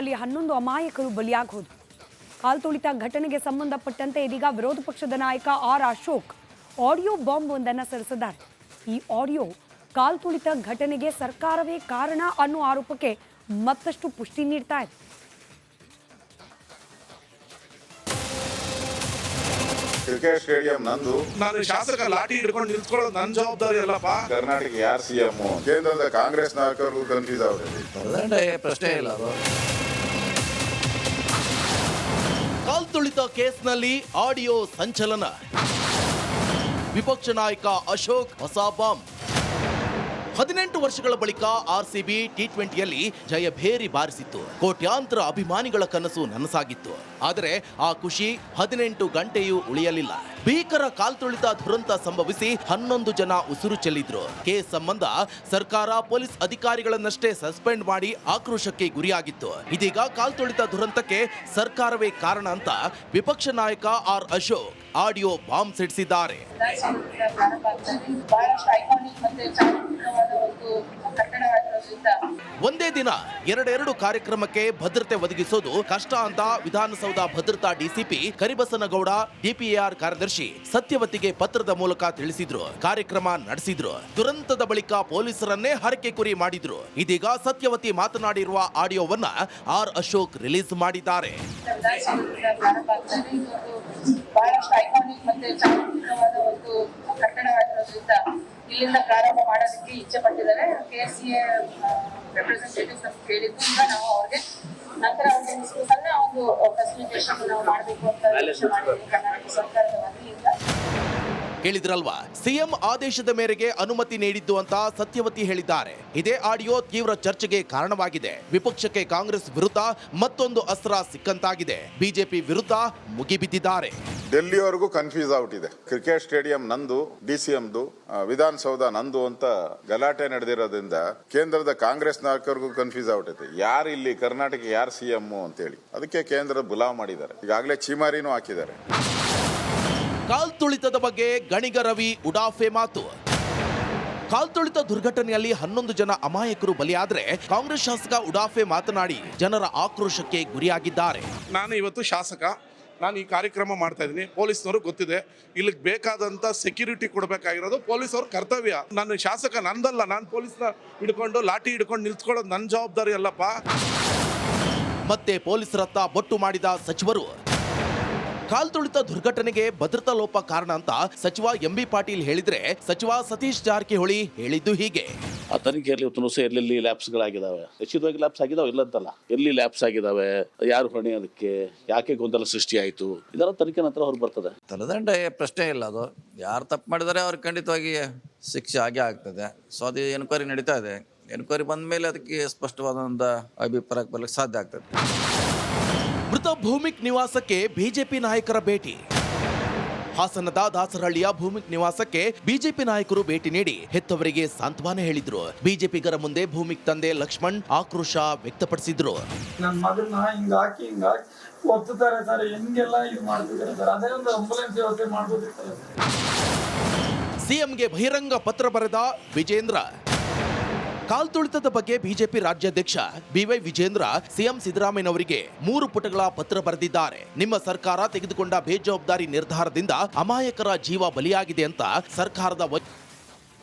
ವಿಜಯೋತ್ಸವದಲ್ಲಿ 11 ಅಮಾಯಕರು ಬಲಿಯಾಗೋದು. ಕಾಲ್ತುಳಿತ ಘಟನೆಗೆ ಸಂಬಂಧಪಟ್ಟಂತೆ ಇದೀಗ ವಿರೋಧ ಪಕ್ಷದ ನಾಯಕ ಆರ್ ಅಶೋಕ್ ಆಡಿಯೋ ಬಾಂಬ್ ಒಂದನ್ನು ಸಿಡಿಸಿದ್ದಾರೆ. ಈ ಆಡಿಯೋ ಕಾಲ್ತುಳಿತ ಘಟನೆಗೆ ಸರ್ಕಾರವೇ ಕಾರಣ ಅನ್ನೋ ಆರೋಪಕ್ಕೆ ಮತ್ತಷ್ಟು ಪುಷ್ಟಿ ನೀಡ್ತಾ ಇದೆ. ಕ್ರಿಕೆಟ್ ಸ್ಟೇಡಿಯಂ ನಂದು, ನಾನು ಶಾಸಕ ಲಾಠಿ ಹಿಡ್ಕೊಂಡು ನಿಲ್ಸ್ಕೊಳ್ಳೋದು ನನ್ನ ಜವಾಬ್ದಾರಿ ಅಲ್ಲಪ್ಪ. ಕರ್ನಾಟಕ ಯಾರು ಸಿಎಂ? ಕೇಂದ್ರದ ಕಾಂಗ್ರೆಸ್ ನಾಯಕರು ಕನ್ಫ್ಯೂಸ್ ಆಗುತ್ತೆ. ಪ್ರಶ್ನೆ ಇಲ್ಲ. ಕಾಲ್ತುಳಿತ ಕೇಸ್ನಲ್ಲಿ ಆಡಿಯೋ ಸಂಚಲನ. ವಿಪಕ್ಷ ನಾಯಕ ಅಶೋಕ್ ಹೊಸ ಬಾಂಬ್. 18 ವರ್ಷಗಳ ಬಳಿಕ ಆರ್ಸಿಬಿ ಟಿ20ಯಲ್ಲಿ ಜಯಭೇರಿ ಬಾರಿಸಿತ್ತು. ಕೋಟ್ಯಾಂತರ ಅಭಿಮಾನಿಗಳ ಕನಸು ನನಸಾಗಿತ್ತು. ಆದರೆ ಆ ಖುಷಿ 18 ಗಂಟೆಯೂ ಉಳಿಯಲಿಲ್ಲ. ಭೀಕರ ಕಾಲ್ತುಳಿತ ದುರಂತ ಸಂಭವಿಸಿ 11 ಜನ ಉಸಿರು ಚೆಲ್ಲಿದ್ರು. ಕೇಸ್ ಸಂಬಂಧ ಸರ್ಕಾರ ಪೊಲೀಸ್ ಅಧಿಕಾರಿಗಳನ್ನಷ್ಟೇ ಸಸ್ಪೆಂಡ್ ಮಾಡಿ ಆಕ್ರೋಶಕ್ಕೆ ಗುರಿಯಾಗಿತ್ತು. ಇದೀಗ ಕಾಲ್ತುಳಿತ ದುರಂತಕ್ಕೆ ಸರ್ಕಾರವೇ ಕಾರಣ ಅಂತ ವಿಪಕ್ಷ ನಾಯಕ ಆರ್ ಅಶೋಕ್ ಆಡಿಯೋ ಬಾಂಬ್ ಸಿಡಿಸಿದ್ದಾರೆ. ಒಂದೇ ದಿನ ಎರಡೆರಡು ಕಾರ್ಯಕ್ರಮಕ್ಕೆ ಭದ್ರತೆ ಒದಗಿಸೋದು ಕಷ್ಟ ಅಂತ ವಿಧಾನಸೌಧ ಭದ್ರತಾ ಡಿಸಿಪಿ ಕರಿಬಸನಗೌಡ ಡಿಪಿಆರ್ ಕಾರ್ಯದರ್ಶಿ ಸತ್ಯವತಿಗೆ ಪತ್ರದ ಮೂಲಕ ತಿಳಿಸಿದ್ರು. ಕಾರ್ಯಕ್ರಮ ನಡೆಸಿದ್ರು. ದುರಂತದ ಬಳಿಕ ಪೊಲೀಸರನ್ನೇ ಹರಕೆ ಕುರಿ ಮಾಡಿದ್ರು. ಇದೀಗ ಸತ್ಯವತಿ ಮಾತನಾಡಿರುವ ಆಡಿಯೋವನ್ನ ಆರ್ ಅಶೋಕ್ ರಿಲೀಸ್ ಮಾಡಿದ್ದಾರೆ. ಬಹಳಷ್ಟು ಐಕಾನಿಕ್ ಮತ್ತೆ ಚಾರಿತ್ರಿಕವಾದ ಒಂದು ಕಟ್ಟಡವಾಗಿರೋದ್ರಿಂದ ಇಲ್ಲಿಂದ ಪ್ರಾರಂಭ ಮಾಡೋದಕ್ಕೆ ಇಚ್ಛೆ ಪಟ್ಟಿದ್ದಾರೆ. KCA ರೆಪ್ರೆಸೆಂಟೇಟಿವ್ಸ್ ನಮ್ಗೆ ಹೇಳಿದ್ದು. ಈಗ ನಾವು ಅವ್ರಿಗೆ ನಂತರ ಒಂದು ಫೆಸಿಲಿಟೇಷನ್ ನಾವು ಮಾಡಬೇಕು ಅಂತ ಮಾಡಿದ್ದೀವಿ ಕರ್ನಾಟಕ ಸರ್ಕಾರದ ವತಿಯಿಂದ. ಕೇಳಿದ್ರಲ್ವಾ, ಸಿಎಂ ಆದೇಶದ ಮೇರೆಗೆ ಅನುಮತಿ ನೀಡಿದ್ದು ಅಂತ ಸತ್ಯವತಿ ಹೇಳಿದ್ದಾರೆ. ಇದೇ ಆಡಿಯೋ ತೀವ್ರ ಚರ್ಚೆಗೆ ಕಾರಣವಾಗಿದೆ. ವಿಪಕ್ಷಕ್ಕೆ ಕಾಂಗ್ರೆಸ್ ವಿರುದ್ಧ ಮತ್ತೊಂದು ಅಸ್ತ್ರ ಸಿಕ್ಕಂತಾಗಿದೆ. ಬಿಜೆಪಿ ವಿರುದ್ಧ ಮುಗಿಬಿದ್ದಿದ್ದಾರೆ. ಡೆಲ್ಲಿವರೆಗೂ ಕನ್ಫ್ಯೂಸ್ ಔಟಿದೆ. ಕ್ರಿಕೆಟ್ ಸ್ಟೇಡಿಯಂ ನಂದು, DCMದು, ವಿಧಾನಸೌಧ ನಂದು ಅಂತ ಗಲಾಟೆ ನಡೆದಿರೋದ್ರಿಂದ ಕೇಂದ್ರದ ಕಾಂಗ್ರೆಸ್ ನಾಯಕರಿಗೂ ಕನ್ಫ್ಯೂಸ್ ಔಟೈತೆ. ಯಾರು ಇಲ್ಲಿ ಕರ್ನಾಟಕ ಯಾರು ಸಿಎಂ ಅಂತೇಳಿ ಅದಕ್ಕೆ ಕೇಂದ್ರ ಬುಲಾವ್ ಮಾಡಿದ್ದಾರೆ. ಈಗಾಗಲೇ ಚೀಮಾರಿನೂ ಹಾಕಿದ್ದಾರೆ. ಕಾಲ್ತುಳಿತದ ಬಗ್ಗೆ ಗಣಿಗ ರವಿ ಉಡಾಫೆ ಮಾತು. ಕಾಲ್ತುಳಿತ ದುರ್ಘಟನೆಯಲ್ಲಿ 11 ಜನ ಅಮಾಯಕರು ಬಲಿಯಾದ್ರೆ ಕಾಂಗ್ರೆಸ್ ಶಾಸಕ ಉಡಾಫೆ ಮಾತನಾಡಿ ಜನರ ಆಕ್ರೋಶಕ್ಕೆ ಗುರಿಯಾಗಿದ್ದಾರೆ. ನಾನು ಇವತ್ತು ಶಾಸಕ, ನಾನು ಈ ಕಾರ್ಯಕ್ರಮ ಮಾಡ್ತಾ ಇದ್ದೀನಿ. ಪೊಲೀಸ್ನವರು ಗೊತ್ತಿದೆ, ಇಲ್ಲಿಗೆ ಬೇಕಾದಂತ ಸೆಕ್ಯೂರಿಟಿ ಕೊಡಬೇಕಾಗಿರೋದು ಪೊಲೀಸವ್ರ ಕರ್ತವ್ಯ. ನಾನು ಶಾಸಕ ನಂದಲ್ಲ, ನಾನು ಪೊಲೀಸ್ನ ಹಿಡ್ಕೊಂಡು ಲಾಠಿ ಹಿಡ್ಕೊಂಡು ನಿಲ್ಸ್ಕೊಳ್ಳೋದು ನನ್ನ ಜವಾಬ್ದಾರಿ ಅಲ್ಲಪ್ಪ. ಮತ್ತೆ ಪೊಲೀಸರತ್ತ ಬೊಟ್ಟು ಮಾಡಿದ ಸಚಿವರು. ಕಾಲ್ತುಳಿತ ದುರ್ಘಟನೆಗೆ ಭದ್ರತಾ ಲೋಪ ಕಾರಣ ಅಂತ ಸಚಿವ MB ಪಾಟೀಲ್ ಹೇಳಿದ್ರೆ, ಸಚಿವ ಸತೀಶ್ ಜಾರಕಿಹೊಳಿ ಹೇಳಿದ್ದು ಹೀಗೆ. ಆ ತನಿಖೆಯಲ್ಲಿ ಎಲ್ಲೆಲ್ಲಿ ಲ್ಯಾಪ್ಸ್ಗಳಾಗಿದ್ದಾವೆ, ನಿಶ್ಚಿತವಾಗಿ ಲ್ಯಾಪ್ಸ್ ಆಗಿದಾವೆ, ಇಲ್ಲಂತಲ್ಲ, ಎಲ್ಲಿ ಲ್ಯಾಪ್ಸ್ ಆಗಿದ್ದಾವೆ, ಯಾರು ಹೊಣೆ, ಅದಕ್ಕೆ ಯಾಕೆ ಗೊಂದಲ ಸೃಷ್ಟಿ ಆಯಿತು, ಇದರ ತನಿಖೆ ನಂತರ ಹೊರಗೆ ಬರ್ತದೆ. ತಲೆದಂಡ ಪ್ರಶ್ನೆ ಇಲ್ಲ. ಅದು ಯಾರು ತಪ್ಪು ಮಾಡಿದರೆ ಅವ್ರಿಗೆ ಖಂಡಿತವಾಗಿ ಶಿಕ್ಷೆ ಆಗೇ ಆಗ್ತದೆ. ಸೊ ಅದು ಎನ್ಕ್ವೈರಿ ನಡೀತಾ ಇದೆ. ಎನ್ಕ್ವೈರಿ ಬಂದ ಮೇಲೆ ಅದಕ್ಕೆ ಸ್ಪಷ್ಟವಾದಂಥ ಅಭಿಪ್ರಾಯಕ್ಕೆ ಬರಲಿಕ್ಕೆ ಸಾಧ್ಯ ಆಗ್ತದೆ. ಮೃತ ಭೂಮಿಕ್ ನಿವಾಸಕ್ಕೆ ಬಿಜೆಪಿ ನಾಯಕರ ಭೇಟಿ. ಹಾಸನದ ದಾಸರಹಳ್ಳಿಯ ಭೂಮಿಕ್ ನಿವಾಸಕ್ಕೆ ಬಿಜೆಪಿ ನಾಯಕರು ಭೇಟಿ ನೀಡಿ ಹೆತ್ತವರಿಗೆ ಸಾಂತ್ವನ ಹೇಳಿದ್ರು. ಬಿಜೆಪಿಗರ ಮುಂದೆ ಭೂಮಿಕ್ ತಂದೆ ಲಕ್ಷ್ಮಣ್ ಆಕ್ರೋಶ ವ್ಯಕ್ತಪಡಿಸಿದ್ರು. ನನ್ನ ಮಗನ ಹಿಂಗಾಗಿ ಒತ್ತುತ್ತಾರೆ ಸರ್, ಹೆಂಗೆಲ್ಲ ಇದು ಮಾಡ್ತಿದ್ದಾರೆ ಸರ್, ಅದೇ ಒಂದು ಆಂಬುಲೆನ್ಸ್ ವ್ಯವಸ್ಥೆ ಮಾಡ್ಬೋದಿತ್ತು. ಸಿಎಂಗೆ ಬಹಿರಂಗ ಪತ್ರ ಬರೆದ ವಿಜೇಂದ್ರ. ಕಾಲ್ತುಳಿತದ ಬಗ್ಗೆ ಬಿಜೆಪಿ ರಾಜ್ಯಾಧ್ಯಕ್ಷ BY ವಿಜೇಂದ್ರ ಸಿಎಂ ಸಿದ್ದರಾಮಯ್ಯನವರಿಗೆ 3 ಪುಟಗಳ ಪತ್ರ ಬರೆದಿದ್ದಾರೆ. ನಿಮ್ಮ ಸರ್ಕಾರ ತೆಗೆದುಕೊಂಡ ಬೇಜವಾಬ್ದಾರಿ ನಿರ್ಧಾರದಿಂದ ಅಮಾಯಕರ ಜೀವ ಬಲಿಯಾಗಿದೆ ಅಂತ ಸರ್ಕಾರದ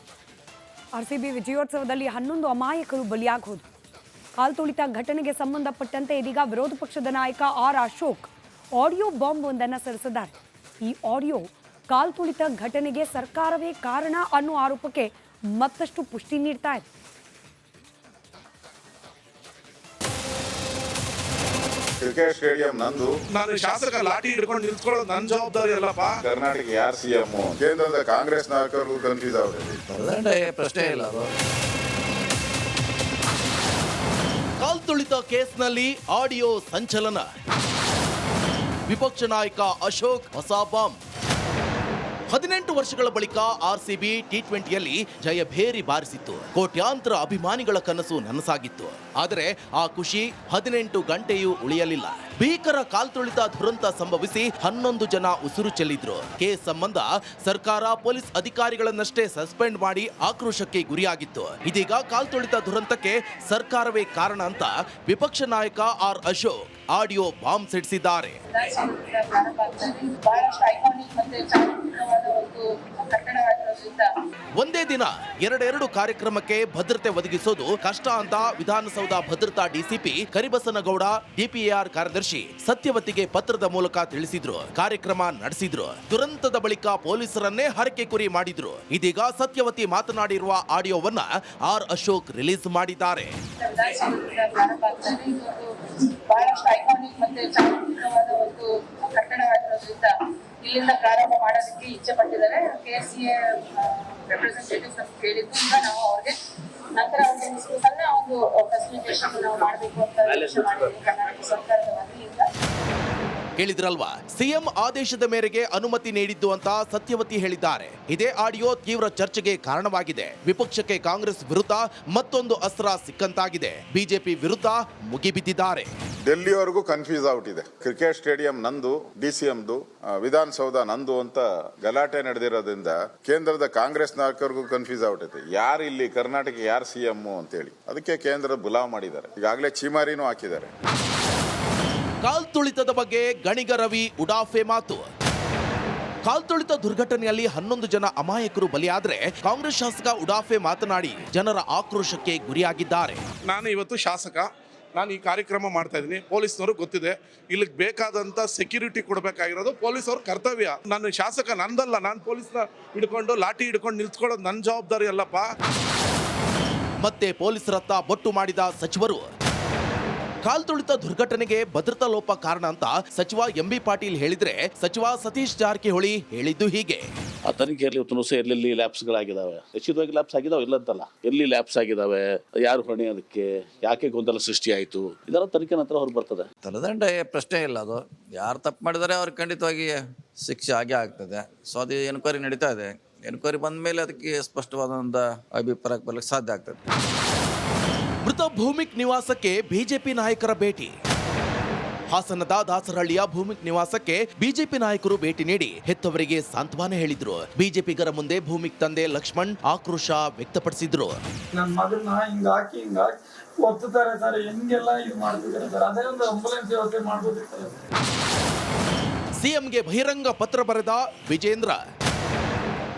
ಆರ್ಸಿಬಿ ವಿಜಯೋತ್ಸವದಲ್ಲಿ 11 ಅಮಾಯಕರು ಬಲಿಯಾಗೋದು. ಕಾಲ್ತುಳಿತ ಘಟನೆಗೆ ಸಂಬಂಧಪಟ್ಟಂತೆ ಇದೀಗ ವಿರೋಧ ಪಕ್ಷದ ನಾಯಕ ಆರ್ ಅಶೋಕ್ ಆಡಿಯೋ ಬಾಂಬ್ ಒಂದನ್ನು ಸಿಡಿಸಿದ್ದಾರೆ. ಈ ಆಡಿಯೋ ಕಾಲ್ತುಳಿತ ಘಟನೆಗೆ ಸರ್ಕಾರವೇ ಕಾರಣ ಅನ್ನೋ ಆರೋಪಕ್ಕೆ ಮತ್ತಷ್ಟು ಪುಷ್ಟಿ ನೀಡ್ತಾ ಇದೆ. ಕ್ರಿಕೆಟ್ ಸ್ಟೇಡಿಯಂ ನಂದು, ನಾನು ಶಾಸಕ ಲಾಠಿ ಹಿಡ್ಕೊಂಡು ನಿಲ್ಸ್ಕೊಳ್ಳೋದು ನನ್ನ ಜವಾಬ್ದಾರಿ ಅಲ್ಲಪ್ಪ. ಕರ್ನಾಟಕ ಯಾರು ಸಿಎಂ? ಕೇಂದ್ರದ ಕಾಂಗ್ರೆಸ್ ನಾಯಕರಿಗೂ ಕನ್ಫ್ಯೂಸ್ ಆಗುತ್ತೆ. ಪ್ರಶ್ನೆ ಇಲ್ಲ. ಕಾಲ್ತುಳಿತ ಕೇಸ್ನಲ್ಲಿ ಆಡಿಯೋ ಸಂಚಲನ. ವಿಪಕ್ಷ ನಾಯಕ ಅಶೋಕ್ ಹೊಸ ಬಾಂಬ್. 18 ವರ್ಷಗಳ ಬಳಿಕ ಆರ್ಸಿಬಿ ಟಿ20ಯಲ್ಲಿ ಜಯಭೇರಿ ಬಾರಿಸಿತ್ತು. ಕೋಟ್ಯಾಂತರ ಅಭಿಮಾನಿಗಳ ಕನಸು ನನಸಾಗಿತ್ತು. ಆದರೆ ಆ ಖುಷಿ 18 ಗಂಟೆಯೂ ಉಳಿಯಲಿಲ್ಲ. ಭೀಕರ ಕಾಲ್ತುಳಿತ ದುರಂತ ಸಂಭವಿಸಿ 11 ಜನ ಉಸಿರು ಚೆಲ್ಲಿದ್ರು. ಕೇಸ್ ಸಂಬಂಧ ಸರ್ಕಾರ ಪೊಲೀಸ್ ಅಧಿಕಾರಿಗಳನ್ನಷ್ಟೇ ಸಸ್ಪೆಂಡ್ ಮಾಡಿ ಆಕ್ರೋಶಕ್ಕೆ ಗುರಿಯಾಗಿತ್ತು. ಇದೀಗ ಕಾಲ್ತುಳಿತ ದುರಂತಕ್ಕೆ ಸರ್ಕಾರವೇ ಕಾರಣ ಅಂತ ವಿಪಕ್ಷ ನಾಯಕ ಆರ್ ಅಶೋಕ್ ಆಡಿಯೋ ಬಾಂಬ್ ಸಿಡಿಸಿದ್ದಾರೆ. ಬಹಳಷ್ಟು ಐಕಾನಿಕ್ ಮತ್ತೆ ಚಾರಿತ್ರಿಕವಾದ ಒಂದು ಕಟ್ಟಡವಾಗಿರೋದ್ರಿಂದ ಒಂದೇ ದಿನ ಎರಡೆರಡು ಕಾರ್ಯಕ್ರಮಕ್ಕೆ ಭದ್ರತೆ ಒದಗಿಸೋದು ಕಷ್ಟ ಅಂತ ವಿಧಾನಸೌಧ ಭದ್ರತಾ ಡಿಸಿಪಿ ಕರಿಬಸನಗೌಡ ಡಿಪಿಆರ್ ಕಾರ್ಯದರ್ಶಿ ಸತ್ಯವತಿಗೆ ಪತ್ರದ ಮೂಲಕ ತಿಳಿಸಿದ್ರು. ಕಾರ್ಯಕ್ರಮ ನಡೆಸಿದ್ರು. ದುರಂತದ ಬಳಿಕ ಪೊಲೀಸರನ್ನೇ ಹರಕೆ ಕುರಿ ಮಾಡಿದ್ರು. ಇದೀಗ ಸತ್ಯವತಿ ಮಾತನಾಡಿರುವ ಆಡಿಯೋವನ್ನ ಆರ್ ಅಶೋಕ್ ರಿಲೀಸ್ ಮಾಡಿದ್ದಾರೆ. ಬಹಳಷ್ಟು ಐಕಾನಿಕ್ ಮತ್ತೆ ಚಾರಿತ್ರಿಕವಾದ ಒಂದು ಕಟ್ಟಡವಾಗಿರೋದ್ರಿಂದ ಇಲ್ಲಿಂದ ಪ್ರಾರಂಭ ಮಾಡೋದಕ್ಕೆ ಇಚ್ಛೆ ಪಟ್ಟಿದ್ದಾರೆ. KCA ರೆಪ್ರೆಸೆಂಟೇಟಿವ್ಸ್ ನಮ್ಗೆ ಕೇಳಿದ್ದು, ಈಗ ನಾವು ಅವ್ರಿಗೆ ನಂತರ ಒಂದು ಫೆಸಿಲಿಟೇಷನ್ ನಾವು ಮಾಡಬೇಕು ಅಂತ ಯೋಚನೆ ಮಾಡಿದ್ದೀವಿ ಕರ್ನಾಟಕ ಸರ್ಕಾರದ ವತಿಯಿಂದ. ಕೇಳಿದ್ರಲ್ವಾ, ಸಿಎಂ ಆದೇಶದ ಮೇರೆಗೆ ಅನುಮತಿ ನೀಡಿದ್ದು ಅಂತ ಸತ್ಯವತಿ ಹೇಳಿದ್ದಾರೆ. ಇದೇ ಆಡಿಯೋ ತೀವ್ರ ಚರ್ಚೆಗೆ ಕಾರಣವಾಗಿದೆ. ವಿಪಕ್ಷಕ್ಕೆ ಕಾಂಗ್ರೆಸ್ ವಿರುದ್ಧ ಮತ್ತೊಂದು ಅಸ್ತ್ರ ಸಿಕ್ಕಂತಾಗಿದೆ. ಬಿಜೆಪಿ ವಿರುದ್ಧ ಮುಗಿಬಿದ್ದಿದ್ದಾರೆ. ಡೆಲ್ಲಿವರೆಗೂ ಕನ್ಫ್ಯೂಸ್ ಔಟಿದೆ. ಕ್ರಿಕೆಟ್ ಸ್ಟೇಡಿಯಂ ನಂದು, DCMದು, ವಿಧಾನಸೌಧ ನಂದು ಅಂತ ಗಲಾಟೆ ನಡೆದಿರೋದ್ರಿಂದ ಕೇಂದ್ರದ ಕಾಂಗ್ರೆಸ್ ನಾಯಕರಿಗೂ ಕನ್ಫ್ಯೂಸ್ ಔಟ್ ಐತೆ. ಯಾರು ಇಲ್ಲಿ ಕರ್ನಾಟಕ ಯಾರು CM ಅಂತೇಳಿ ಅದಕ್ಕೆ ಕೇಂದ್ರ ಬುಲಾವ್ ಮಾಡಿದ್ದಾರೆ. ಈಗಾಗಲೇ ಚೀಮಾರಿನೂ ಹಾಕಿದ್ದಾರೆ. ಕಾಲ್ತುಳಿತದ ಬಗ್ಗೆ ಗಣಿಗ ರವಿ ಉಡಾಫೆ ಮಾತು. ಕಾಲ್ತುಳಿತ ದುರ್ಘಟನೆಯಲ್ಲಿ 11 ಜನ ಅಮಾಯಕರು ಬಲಿಯಾದ್ರೆ ಕಾಂಗ್ರೆಸ್ ಶಾಸಕ ಉಡಾಫೆ ಮಾತನಾಡಿ ಜನರ ಆಕ್ರೋಶಕ್ಕೆ ಗುರಿಯಾಗಿದ್ದಾರೆ. ನಾನು ಇವತ್ತು ಶಾಸಕ, ನಾನು ಈ ಕಾರ್ಯಕ್ರಮ ಮಾಡ್ತಾ ಇದ್ದೀನಿ. ಪೊಲೀಸ್ನವರು ಗೊತ್ತಿದೆ, ಇಲ್ಲಿಗೆ ಬೇಕಾದಂಥ ಸೆಕ್ಯೂರಿಟಿ ಕೊಡಬೇಕಾಗಿರೋದು ಪೊಲೀಸವ್ರ ಕರ್ತವ್ಯ. ನಾನು ಶಾಸಕ ನಂದಲ್ಲ, ನಾನು ಪೊಲೀಸ್ನ ಹಿಡ್ಕೊಂಡು ಲಾಠಿ ಹಿಡ್ಕೊಂಡು ನಿಲ್ಸ್ಕೊಳ್ಳೋದು ನನ್ನ ಜವಾಬ್ದಾರಿ ಅಲ್ಲಪ್ಪ. ಮತ್ತೆ ಪೊಲೀಸರತ್ತ ಬೊಟ್ಟು ಮಾಡಿದ ಸಚಿವರು. ಕಾಲ್ತುಳಿತ ದುರ್ಘಟನೆಗೆ ಭದ್ರತಾ ಲೋಪ ಕಾರಣ ಅಂತ ಸಚಿವ MB ಪಾಟೀಲ್ ಹೇಳಿದ್ರೆ, ಸಚಿವ ಸತೀಶ್ ಜಾರಕಿಹೊಳಿ ಹೇಳಿದ್ದು ಹೀಗೆ. ಆ ತನಿಖೆಯಲ್ಲಿ ಇವತ್ತು ಎಲ್ಲೆಲ್ಲಿ ಲ್ಯಾಪ್ಸ್ಗಳಾಗಿದ್ದಾವೆ, ನಿಶ್ಚಿತವಾಗಿ ಲ್ಯಾಪ್ಸ್ ಆಗಿದಾವೆ, ಇಲ್ಲಂತಲ್ಲ, ಎಲ್ಲಿ ಲ್ಯಾಪ್ಸ್ ಆಗಿದ್ದಾವೆ, ಯಾರು ಹೊಣೆ, ಅದಕ್ಕೆ ಯಾಕೆ ಗೊಂದಲ ಸೃಷ್ಟಿ ಆಯಿತು, ಇದರ ತನಿಖೆ ನಂತರ ಹೊರಗೆ ಬರ್ತದೆ. ತಲೆದಂಡ ಪ್ರಶ್ನೆ ಇಲ್ಲ. ಅದು ಯಾರು ತಪ್ಪು ಮಾಡಿದರೆ ಅವ್ರಿಗೆ ಖಂಡಿತವಾಗಿ ಶಿಕ್ಷೆ ಆಗೇ ಆಗ್ತದೆ. ಸೊ ಅದು ಎನ್ಕ್ವೈರಿ ನಡೀತಾ ಇದೆ. ಎನ್ಕ್ವೈರಿ ಬಂದ ಮೇಲೆ ಅದಕ್ಕೆ ಸ್ಪಷ್ಟವಾದಂಥ ಅಭಿಪ್ರಾಯಕ್ಕೆ ಬರ್ಲಿಕ್ಕೆ ಸಾಧ್ಯ ಆಗ್ತದೆ. ಮೃತ ಭೂಮಿಕ್ ನಿವಾಸಕ್ಕೆ ಬಿಜೆಪಿ ನಾಯಕರ ಭೇಟಿ. ಹಾಸನದ ದಾಸರಹಳ್ಳಿಯ ಭೂಮಿಕ್ ನಿವಾಸಕ್ಕೆ ಬಿಜೆಪಿ ನಾಯಕರು ಭೇಟಿ ನೀಡಿ ಹೆತ್ತವರಿಗೆ ಸಾಂತ್ವನ ಹೇಳಿದ್ರು. ಬಿಜೆಪಿಗರ ಮುಂದೆ ಭೂಮಿಕ್ ತಂದೆ ಲಕ್ಷ್ಮಣ್ ಆಕ್ರೋಶ ವ್ಯಕ್ತಪಡಿಸಿದ್ರು. ನನ್ನ ಮಗನ್ನ ಹಿಂಗಾಗಿ ಒತ್ತುತ್ತಾರೆ ಸರ್, ಹೆಂಗೆಲ್ಲ ಇದು ಮಾಡ್ತಿದ್ದಾರೆ ಸರ್. ಅದೇ ಒಂದು ಆಂಬುಲೆನ್ಸ್ ವ್ಯವಸ್ಥೆ ಮಾಡ್ಬೋದಿತ್ತು. ಸಿಎಂಗೆ ಬಹಿರಂಗ ಪತ್ರ ಬರೆದ ವಿಜೇಂದ್ರ.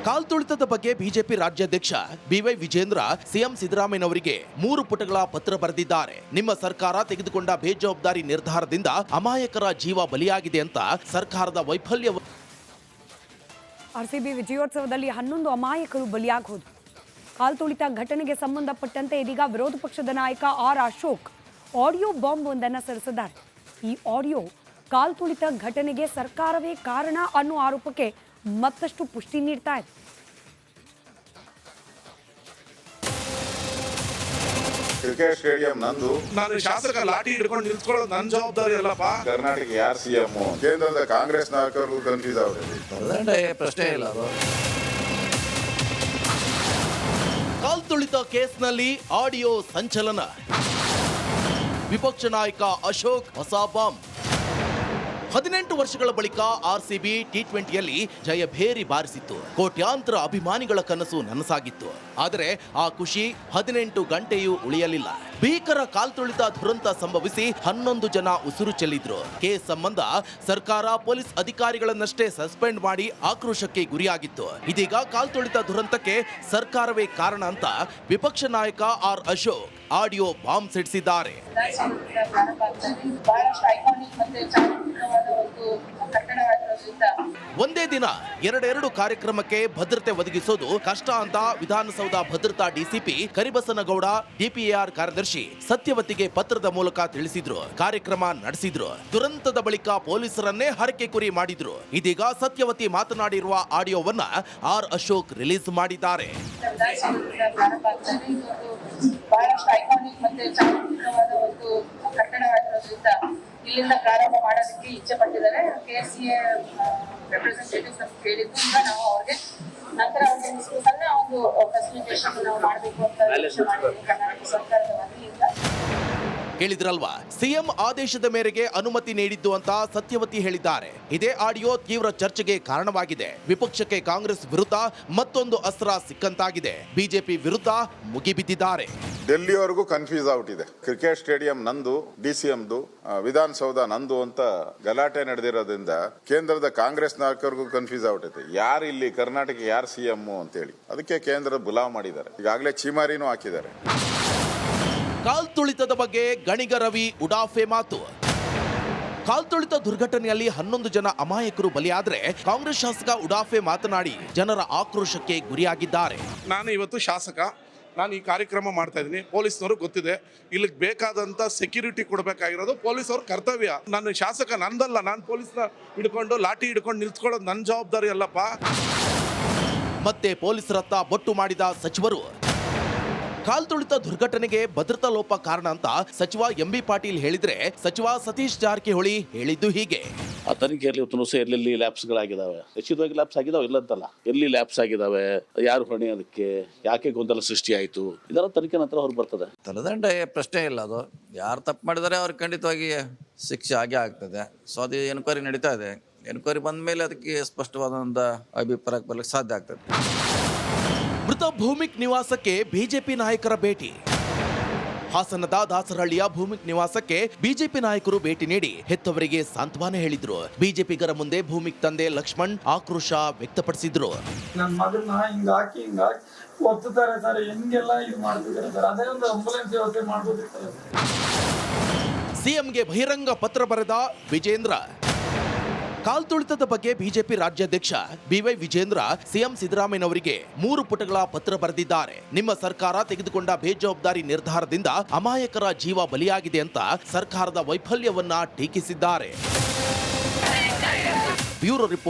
ಕಾಲ್ತುಳಿತದ ಬಗ್ಗೆ ಬಿಜೆಪಿ ರಾಜ್ಯಾಧ್ಯಕ್ಷ BY ವಿಜೇಂದ್ರ ಸಿಎಂ ಸಿದ್ದರಾಮಯ್ಯನವರಿಗೆ 3 ಪುಟಗಳ ಪತ್ರ ಬರೆದಿದ್ದಾರೆ. ನಿಮ್ಮ ಸರ್ಕಾರ ತೆಗೆದುಕೊಂಡ ಬೇಜವಾಬ್ದಾರಿ ನಿರ್ಧಾರದಿಂದ ಅಮಾಯಕರ ಜೀವ ಬಲಿಯಾಗಿದೆ ಅಂತ ಸರ್ಕಾರದ ವೈಫಲ್ಯ. RCB ವಿಜಯೋತ್ಸವದಲ್ಲಿ 11 ಅಮಾಯಕರು ಬಲಿಯಾಗಿ ಹೋದರು. ಕಾಲ್ತುಳಿತ ಘಟನೆಗೆ ಸಂಬಂಧಪಟ್ಟಂತೆ ಇದೀಗ ವಿರೋಧ ಪಕ್ಷದ ನಾಯಕ ಆರ್ ಅಶೋಕ್ ಆಡಿಯೋ ಬಾಂಬ್ ಒಂದನ್ನು ಸಿಡಿಸಿದ್ದಾರೆ. ಈ ಆಡಿಯೋ ಕಾಲ್ತುಳಿತ ಘಟನೆಗೆ ಸರ್ಕಾರವೇ ಕಾರಣ ಅನ್ನೋ ಆರೋಪಕ್ಕೆ ಮತ್ತಷ್ಟು ಪುಷ್ಟಿ ನೀಡ್ತಾ ಇದೆ. ಕ್ರಿಕೆಟ್ ಸ್ಟೇಡಿಯಂ ನಂದು, ನಾನು ಶಾಸಕ, ಲಾಠಿ ಹಿಡ್ಕೊಂಡು ನಿಲ್ಸ್ಕೊಳ್ಳೋದು ನನ್ನ ಜವಾಬ್ದಾರಿ ಅಲ್ಲಪ್ಪ. ಕರ್ನಾಟಕ ಯಾರು CM, ಕೇಂದ್ರದ ಕಾಂಗ್ರೆಸ್ ನಾಯಕರಿಗೂ ಕನ್ಫ್ಯೂಸ್ ಔಟಿದೆ. ತಲೆದಂಡ ಪ್ರಶ್ನೆ ಇಲ್ಲ. ಅದು ಕಾಲ್ತುಳಿತ ಕೇಸ್ನಲ್ಲಿ ಆಡಿಯೋ ಸಂಚಲನ. ವಿಪಕ್ಷ ನಾಯಕ ಅಶೋಕ್ ಹೊಸ ಬಾಂಬ್. 18 ವರ್ಷಗಳ ಬಳಿಕ RCB T20ಯಲ್ಲಿ ಜಯಭೇರಿ ಬಾರಿಸಿತ್ತು. ಕೋಟ್ಯಾಂತರ ಅಭಿಮಾನಿಗಳ ಕನಸು ನನಸಾಗಿತ್ತು. ಆದರೆ ಆ ಖುಷಿ 18 ಗಂಟೆಯೂ ಉಳಿಯಲಿಲ್ಲ. ಭೀಕರ ಕಾಲ್ತುಳಿತ ದುರಂತ ಸಂಭವಿಸಿ 11 ಜನ ಉಸಿರು ಚೆಲ್ಲಿದ್ರು. ಕೇಸ್ ಸಂಬಂಧ ಸರ್ಕಾರ ಪೊಲೀಸ್ ಅಧಿಕಾರಿಗಳನ್ನಷ್ಟೇ ಸಸ್ಪೆಂಡ್ ಮಾಡಿ ಆಕ್ರೋಶಕ್ಕೆ ಗುರಿಯಾಗಿತ್ತು. ಇದೀಗ ಕಾಲ್ತುಳಿತ ದುರಂತಕ್ಕೆ ಸರ್ಕಾರವೇ ಕಾರಣ ಅಂತ ವಿಪಕ್ಷ ನಾಯಕ ಆರ್ ಅಶೋಕ್ ಆಡಿಯೋ ಬಾಂಬ್ ಸಿಡಿಸಿದ್ದಾರೆ. ಬಹಳಷ್ಟು ಐಕಾನಿಕ್ ಮತ್ತೆ ಚಾರಿತ್ರಿಕವಾದ ಒಂದು ಕಟ್ಟಡವಾಗಿರೋದ್ರಿಂದ ಒಂದೇ ದಿನ ಎರಡೆರಡು ಕಾರ್ಯಕ್ರಮಕ್ಕೆ ಭದ್ರತೆ ಒದಗಿಸೋದು ಕಷ್ಟ ಅಂತ ವಿಧಾನಸೌಧ ಭದ್ರತಾ ಡಿಸಿಪಿ ಕರಿಬಸನಗೌಡ ಡಿಪಿಆರ್ ಕಾರ್ಯದರ್ಶಿ ಸತ್ಯವತಿಗೆ ಪತ್ರದ ಮೂಲಕ ತಿಳಿಸಿದ್ರು. ಕಾರ್ಯಕ್ರಮ ನಡೆಸಿದ್ರು. ದುರಂತದ ಬಳಿಕ ಪೊಲೀಸರನ್ನೇ ಹರಕೆ ಕುರಿ ಮಾಡಿದ್ರು. ಇದೀಗ ಸತ್ಯವತಿ ಮಾತನಾಡಿರುವ ಆಡಿಯೋವನ್ನ ಆರ್ ಅಶೋಕ್ ರಿಲೀಸ್ ಮಾಡಿದ್ದಾರೆ. ಬಹಳಷ್ಟು ಐಕಾನಿಕ್ ಮತ್ತೆ ಚಾರಿತ್ರಿಕವಾದ ಒಂದು ಕಟ್ಟಡವಾಗಿರೋದ್ರಿಂದ ಇಲ್ಲಿಂದ ಪ್ರಾರಂಭ ಮಾಡೋದಕ್ಕೆ ಇಚ್ಛೆ ಪಟ್ಟಿದ್ದಾರೆ. KCA ರೆಪ್ರೆಸೆಂಟೇಟಿವ್ಸ್ ನಮ್ಗೆ ಕೇಳಿದ್ದು, ಈಗ ನಾವು ಅವ್ರಿಗೆ ನಂತರ ಒಂದು ಫೆಸಿಲಿಟೇಷನ್ ನಾವು ಮಾಡಬೇಕು ಅಂತ ಯೋಚನೆ ಮಾಡಿದ್ದೀವಿ ಕರ್ನಾಟಕ ಸರ್ಕಾರದ ವತಿಯಿಂದ. ಕೇಳಿದ್ರಲ್ವಾ, ಸಿಎಂ ಆದೇಶದ ಮೇರೆಗೆ ಅನುಮತಿ ನೀಡಿದ್ದು ಅಂತ ಸತ್ಯವತಿ ಹೇಳಿದ್ದಾರೆ. ಇದೇ ಆಡಿಯೋ ತೀವ್ರ ಚರ್ಚೆಗೆ ಕಾರಣವಾಗಿದೆ. ವಿಪಕ್ಷಕ್ಕೆ ಕಾಂಗ್ರೆಸ್ ವಿರುದ್ಧ ಮತ್ತೊಂದು ಅಸ್ತ್ರ ಸಿಕ್ಕಂತಾಗಿದೆ. ಬಿಜೆಪಿ ವಿರುದ್ಧ ಮುಗಿಬಿದ್ದಿದ್ದಾರೆ. ಡೆಲ್ಲಿವರೆಗೂ ಕನ್ಫ್ಯೂಸ್ ಔಟಿದೆ. ಕ್ರಿಕೆಟ್ ಸ್ಟೇಡಿಯಂ ನಂದು, DCMದು, ವಿಧಾನಸೌಧ ನಂದು ಅಂತ ಗಲಾಟೆ ನಡೆದಿರೋದ್ರಿಂದ ಕೇಂದ್ರದ ಕಾಂಗ್ರೆಸ್ ನಾಯಕರಿಗೂ ಕನ್ಫ್ಯೂಸ್ ಔಟೈತೆ. ಯಾರು ಇಲ್ಲಿ ಕರ್ನಾಟಕ ಯಾರು CM ಅಂತೇಳಿ ಅದಕ್ಕೆ ಕೇಂದ್ರ ಬುಲಾವ್ ಮಾಡಿದ್ದಾರೆ. ಈಗಾಗಲೇ ಚೀಮಾರಿನೂ ಹಾಕಿದ್ದಾರೆ. ಕಾಲ್ತುಳಿತದ ಬಗ್ಗೆ ಗಣಿಗ ರವಿ ಉಡಾಫೆ ಮಾತು. ಕಾಲ್ತುಳಿತ ದುರ್ಘಟನೆಯಲ್ಲಿ 11 ಜನ ಅಮಾಯಕರು ಬಲಿಯಾದ್ರೆ ಕಾಂಗ್ರೆಸ್ ಶಾಸಕ ಉಡಾಫೆ ಮಾತನಾಡಿ ಜನರ ಆಕ್ರೋಶಕ್ಕೆ ಗುರಿಯಾಗಿದ್ದಾರೆ. ನಾನು ಇವತ್ತು ಶಾಸಕ, ನಾನು ಈ ಕಾರ್ಯಕ್ರಮ ಮಾಡ್ತಾ ಇದ್ದೀನಿ. ಪೊಲೀಸ್ನವರು ಗೊತ್ತಿದೆ, ಇಲ್ಲಿಗೆ ಬೇಕಾದಂಥ ಸೆಕ್ಯೂರಿಟಿ ಕೊಡಬೇಕಾಗಿರೋದು ಪೊಲೀಸವ್ರ ಕರ್ತವ್ಯ. ನಾನು ಶಾಸಕ ನಂದಲ್ಲ, ನಾನು ಪೊಲೀಸ್ನ ಹಿಡ್ಕೊಂಡು ಲಾಠಿ ಹಿಡ್ಕೊಂಡು ನಿಲ್ಸ್ಕೊಳ್ಳೋದು ನನ್ನ ಜವಾಬ್ದಾರಿ ಅಲ್ಲಪ್ಪ. ಮತ್ತೆ ಪೊಲೀಸರತ್ತ ಬೊಟ್ಟು ಮಾಡಿದ ಸಚಿವರು. ಕಾಲ್ತುಳಿತ ದುರ್ಘಟನೆಗೆ ಭದ್ರತಾ ಲೋಪ ಕಾರಣ ಅಂತ ಸಚಿವ MB ಪಾಟೀಲ್ ಹೇಳಿದ್ರೆ, ಸಚಿವ ಸತೀಶ್ ಜಾರಕಿಹೊಳಿ ಹೇಳಿದ್ದು ಹೀಗೆ. ಆ ತನಿಖೆಯಲ್ಲಿ ಇವತ್ತು ಸಹ ಎಲ್ಲೆಲ್ಲಿ ಲ್ಯಾಪ್ಸ್ಗಳಾಗಿದ್ದಾವೆ, ನಿಶ್ಚಿತವಾಗಿ ಲ್ಯಾಪ್ಸ್ ಆಗಿದಾವೆ, ಇಲ್ಲಂತಲ್ಲ, ಎಲ್ಲಿ ಲ್ಯಾಪ್ಸ್ ಆಗಿದ್ದಾವೆ, ಯಾರು ಹೊಣೆ, ಅದಕ್ಕೆ ಯಾಕೆ ಗೊಂದಲ ಸೃಷ್ಟಿಯಾಯಿತು, ಇದರ ತನಿಖೆ ನಂತರ ಹೊರಗೆ ಬರ್ತದೆ. ತಲೆದಂಡ ಪ್ರಶ್ನೆ ಇಲ್ಲ. ಅದು ಯಾರು ತಪ್ಪು ಮಾಡಿದರೆ ಅವ್ರಿಗೆ ಖಂಡಿತವಾಗಿ ಶಿಕ್ಷೆ ಆಗೇ ಆಗ್ತದೆ. ಸೊ ಅದು ಎನ್ಕ್ವೈರಿ ನಡೀತಾ ಇದೆ. ಎನ್ಕ್ವೈರಿ ಬಂದ ಮೇಲೆ ಅದಕ್ಕೆ ಸ್ಪಷ್ಟವಾದಂಥ ಅಭಿಪ್ರಾಯಕ್ಕೆ ಬರ್ಲಿಕ್ಕೆ ಸಾಧ್ಯ ಆಗ್ತದೆ. ಮೃತ ಭೂಮಿಕ್ ನಿವಾಸಕ್ಕೆ ಬಿಜೆಪಿ ನಾಯಕರ ಭೇಟಿ. ಹಾಸನದ ದಾಸರಹಳ್ಳಿಯ ಭೂಮಿಕ್ ನಿವಾಸಕ್ಕೆ ಬಿಜೆಪಿ ನಾಯಕರು ಭೇಟಿ ನೀಡಿ ಹೆತ್ತವರಿಗೆ ಸಾಂತ್ವನ ಹೇಳಿದ್ರು. ಬಿಜೆಪಿಗರ ಮುಂದೆ ಭೂಮಿಕ್ ತಂದೆ ಲಕ್ಷ್ಮಣ್ ಆಕ್ರೋಶ ವ್ಯಕ್ತಪಡಿಸಿದ್ರು. ನನ್ನ ಮಗನ ಹಿಂಗಾಗಿ ಒತ್ತುತ್ತಾರೆ ಸರ್, ಹೆಂಗೆಲ್ಲ ಇದು ಮಾಡ್ತಿದ್ದಾರೆ ಸರ್. ಅದೇ ಒಂದು ಆಂಬುಲೆನ್ಸ್ ವ್ಯವಸ್ಥೆ ಮಾಡ್ಬೋದಿರ್ತಾರೆ. ಸಿಎಂಗೆ ಬಹಿರಂಗ ಪತ್ರ ಬರೆದ ವಿಜೇಂದ್ರ. ಕಾಲ್ತುಳಿತದ ಬಗ್ಗೆ ಬಿಜೆಪಿ ರಾಜ್ಯಾಧ್ಯಕ್ಷ BY ವಿಜೇಂದ್ರ ಸಿಎಂ ಸಿದ್ದರಾಮಯ್ಯನವರಿಗೆ 3 ಪುಟಗಳ ಪತ್ರ ಬರೆದಿದ್ದಾರೆ. ನಿಮ್ಮ ಸರ್ಕಾರ ತೆಗೆದುಕೊಂಡ ಬೇಜವಾಬ್ದಾರಿ ನಿರ್ಧಾರದಿಂದ ಅಮಾಯಕರ ಜೀವ ಬಲಿಯಾಗಿದೆ ಅಂತ ಸರ್ಕಾರದ ವೈಫಲ್ಯವನ್ನ ಟೀಕಿಸಿದ್ದಾರೆ. Bureau report.